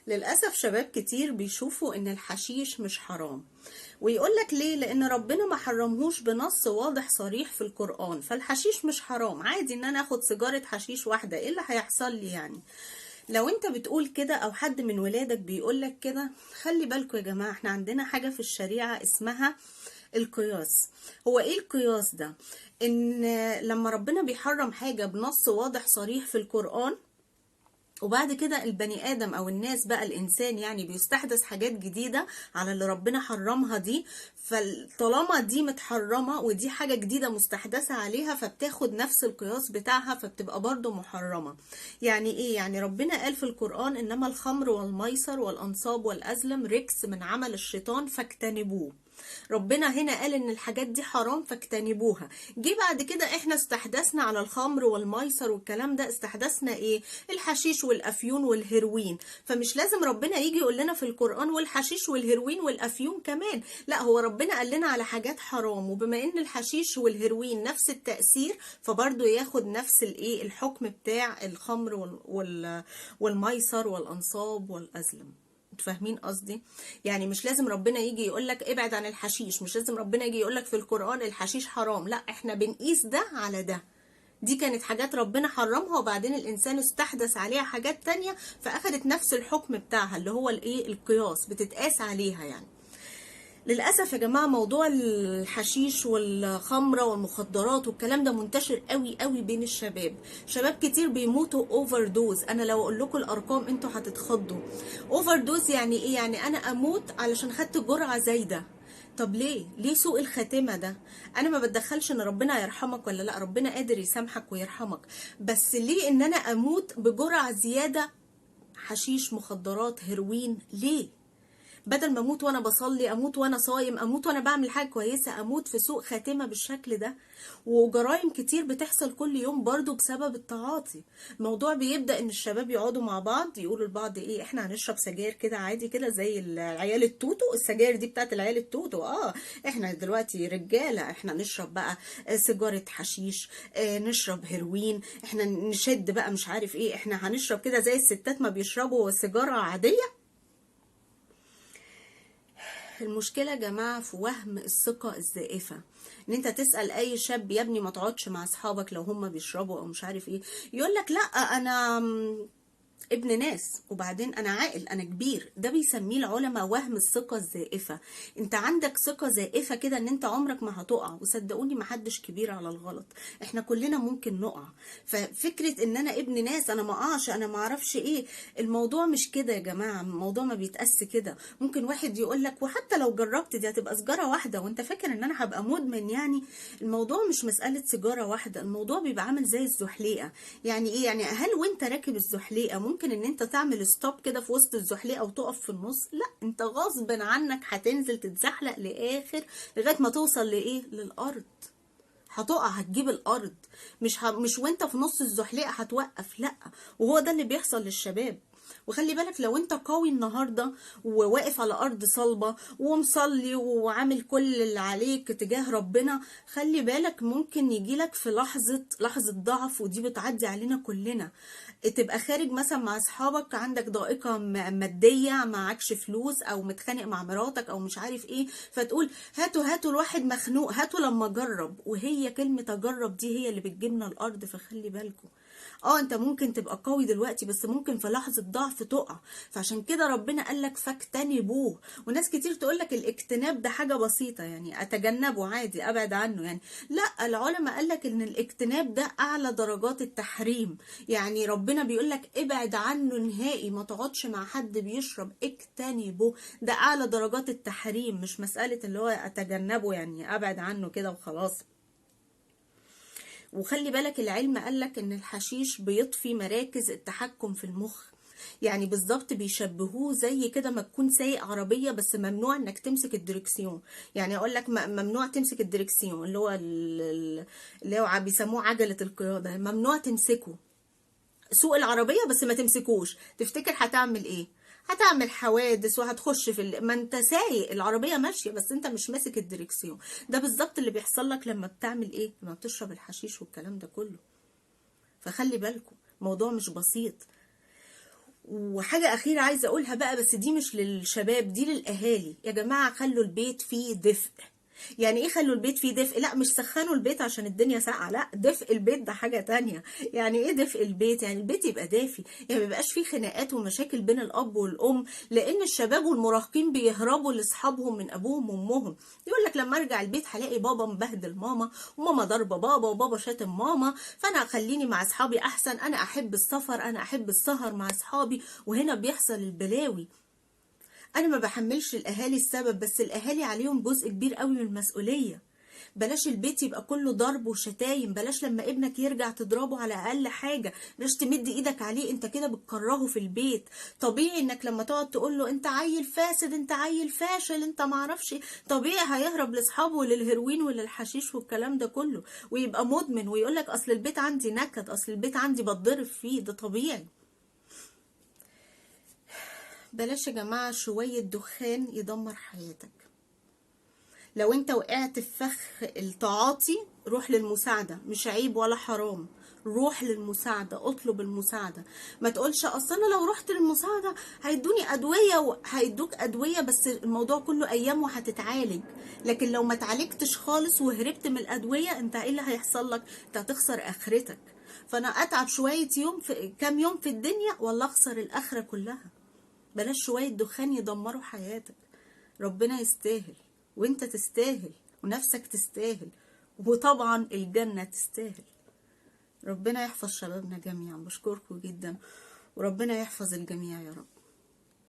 للأسف شباب كتير بيشوفوا إن الحشيش مش حرام، ويقولك ليه؟ لأن ربنا ما حرمهوش بنص واضح صريح في القرآن، فالحشيش مش حرام، عادي إن أنا أخد سيجارة حشيش واحدة، إيه اللي هيحصل لي يعني؟ لو أنت بتقول كده أو حد من ولادك بيقولك كده، خلي بالكوا يا جماعة، إحنا عندنا حاجة في الشريعة اسمها القياس. هو ايه القياس ده؟ ان لما ربنا بيحرم حاجة بنص واضح صريح في القرآن، وبعد كده البني آدم أو الناس بقى الإنسان يعني بيستحدث حاجات جديدة على اللي ربنا حرمها دي، فطالما دي متحرمة ودي حاجة جديدة مستحدثة عليها فبتاخد نفس القياس بتاعها فبتبقى برضو محرمة. يعني إيه؟ يعني ربنا قال في القرآن: إنما الخمر والميسر والأنصاب والأزلم رجس من عمل الشيطان فاجتنبوه. ربنا هنا قال ان الحاجات دي حرام فاجتنبوها. جه بعد كده احنا استحدثنا على الخمر والميسر والكلام ده، استحدثنا ايه؟ الحشيش والافيون والهيروين. فمش لازم ربنا يجي يقول لنا في القرآن والحشيش والهيروين والافيون كمان، لا، هو ربنا قال لنا على حاجات حرام، وبما ان الحشيش والهيروين نفس التأثير فبرضه ياخد نفس الايه الحكم بتاع الخمر والميسر والانصاب والازلم. فاهمين قصدي؟ يعني مش لازم ربنا يجي يقول لك ابعد عن الحشيش، مش لازم ربنا يجي يقول لك في القرآن الحشيش حرام، لا، احنا بنقيس ده على ده. دي كانت حاجات ربنا حرمها وبعدين الانسان استحدث عليها حاجات تانية فاخدت نفس الحكم بتاعها اللي هو الايه القياس، بتتقاس عليها يعني. للأسف يا جماعة موضوع الحشيش والخمرة والمخدرات والكلام ده منتشر قوي قوي بين الشباب. شباب كتير بيموتوا اوفر دوز، انا لو اقول لكم الارقام انتوا هتتخضوا. اوفر دوز يعني ايه؟ يعني انا اموت علشان خدت جرعة زايدة. طب ليه سوء الخاتمة ده؟ انا ما بتدخلش ان ربنا يرحمك ولا لا، ربنا قادر يسامحك ويرحمك، بس ليه ان انا اموت بجرعة زيادة؟ حشيش، مخدرات، هيروين، ليه؟ بدل ما اموت وانا بصلي، اموت وانا صايم، اموت وانا بعمل حاجه كويسه، اموت في سوء خاتمه بالشكل ده. وجرائم كتير بتحصل كل يوم برضو بسبب التعاطي. الموضوع بيبدا ان الشباب يقعدوا مع بعض يقولوا لبعض ايه، احنا هنشرب سجاير كده عادي كده زي العيال التوتو، السجاير دي بتاعت العيال التوتو، احنا دلوقتي رجاله، احنا نشرب بقى سيجاره حشيش، نشرب هيروين، احنا نشد بقى مش عارف ايه، احنا هنشرب كده زي الستات ما بيشربوا سيجاره عاديه. المشكلة يا جماعة في وهم الثقة الزائفة، ان انت تسأل اي شاب: يا ابني ما تقعدش مع اصحابك لو هم بيشربوا او مش عارف ايه، يقول لك: لا، انا ابن ناس، وبعدين انا عاقل، انا كبير. ده بيسميه العلماء وهم الثقة الزائفة. انت عندك ثقة زائفة كده ان انت عمرك ما هتقع، وصدقوني ما حدش كبير على الغلط، احنا كلنا ممكن نقع. ففكرة ان انا ابن ناس انا ما اقعش، انا ما اعرفش ايه، الموضوع مش كده يا جماعة، الموضوع ما بيتقاس كده. ممكن واحد يقول لك: وحتى لو جربت دي هتبقى سيجارة واحدة، وانت فاكر ان انا هبقى مدمن يعني؟ الموضوع مش مسألة سيجارة واحدة، الموضوع بيبقى عامل زي الزحليقة. يعني ايه؟ يعني هل وانت راكب الزحليقة ممكن ان انت تعمل ستوب كده في وسط الزحليقة وتقف في النص؟ لا، انت غصب عنك هتنزل تتزحلق لاخر لغاية ما توصل لايه؟ للارض. هتقع، هتجيب الارض. مش وانت في نص الزحليقة هتوقف، لا. وهو ده اللي بيحصل للشباب. وخلي بالك لو انت قوي النهاردة وواقف على ارض صلبة ومصلي وعامل كل اللي عليك تجاه ربنا، خلي بالك ممكن يجيلك في لحظة ضعف، ودي بتعدي علينا كلنا. تبقى خارج مثلا مع اصحابك، عندك ضائقة مادية، معكش فلوس، او متخانق مع مراتك او مش عارف ايه، فتقول: هاتوا الواحد مخنوق، هاتوا لما اجرب. وهي كلمة اجرب دي هي اللي بتجيبنا الارض. فخلي بالكم، انت ممكن تبقى قوي دلوقتي بس ممكن في لحظة ضعف تقع. فعشان كده ربنا قالك فاجتنبوه. وناس كتير تقولك الاجتناب ده حاجة بسيطة، يعني اتجنبه عادي، ابعد عنه يعني. لا، العلماء قالك ان الاجتناب ده اعلى درجات التحريم. يعني ربنا بيقولك ابعد عنه نهائي، ما تقعدش مع حد بيشرب، اجتنبه. ده اعلى درجات التحريم، مش مسألة اللي هو اتجنبه يعني ابعد عنه كده وخلاص. وخلي بالك العلم قالك ان الحشيش بيطفي مراكز التحكم في المخ. يعني بالظبط بيشبهوه زي كده ما تكون سايق عربية بس ممنوع انك تمسك الدركسيون. يعني اقول لك ممنوع تمسك الدركسيون، اللي هو اللي هو بيسموه عجلة القيادة، ممنوع تمسكه. سوق العربية بس ما تمسكوش، تفتكر هتعمل ايه؟ هتعمل حوادث وهتخش في ما انت سايق العربية ماشية بس انت مش ماسك الدركسيون. ده بالظبط اللي بيحصل لك لما بتعمل ايه؟ لما بتشرب الحشيش والكلام ده كله. فخلي بالكم، موضوع مش بسيط. وحاجة أخيرة عايزة أقولها بقى، بس دي مش للشباب، دي للأهالي. يا جماعة خلوا البيت فيه دفء. يعني ايه خلوا البيت فيه دفء؟ لا مش سخنوا البيت عشان الدنيا ساقعة، لا، دفء البيت ده حاجة تانية. يعني ايه دفء البيت؟ يعني البيت يبقى دافي، يعني ما يبقاش فيه خناقات ومشاكل بين الأب والأم، لأن الشباب والمراهقين بيهربوا لأصحابهم من أبوهم وأمهم. يقول لك لما أرجع البيت هلاقي بابا مبهدل ماما، وماما ضربة بابا، وبابا شاتم ماما، فأنا أخليني مع أصحابي أحسن، أنا أحب السفر، أنا أحب السهر مع أصحابي. وهنا بيحصل البلاوي. انا ما بحملش الاهالي السبب، بس الاهالي عليهم جزء كبير قوي من المسؤوليه. بلاش البيت يبقى كله ضرب وشتايم، بلاش لما ابنك يرجع تضربه على اقل حاجه، بلاش تمد ايدك عليه، انت كده بتكرهه في البيت. طبيعي انك لما تقعد تقول له انت عيل فاسد، انت عيل فاشل، انت معرفش، طبيعي هيهرب لاصحابه وللهيروين وللحشيش والكلام ده كله، ويبقى مدمن، ويقول لك اصل البيت عندي نكد، اصل البيت عندي بتضرب فيه. ده طبيعي. بلاش يا جماعة شوية دخان يدمر حياتك. لو انت وقعت في فخ التعاطي، روح للمساعدة، مش عيب ولا حرام. روح للمساعدة، اطلب المساعدة. ما تقولش اصل انا لو رحت للمساعدة هيدوني ادوية، هيدوك ادوية بس الموضوع كله ايام وهتتعالج. لكن لو ما تعالجتش خالص وهربت من الادوية، انت ايه اللي هيحصل لك؟ انت هتخسر اخرتك. فانا اتعب شوية يوم في كام يوم في الدنيا، ولا اخسر الاخرة كلها. بلاش شوية دخان يدمروا حياتك. ربنا يستاهل، وانت تستاهل، ونفسك تستاهل، وطبعا الجنة تستاهل. ربنا يحفظ شبابنا جميعا. بشكركم جدا، وربنا يحفظ الجميع يا رب.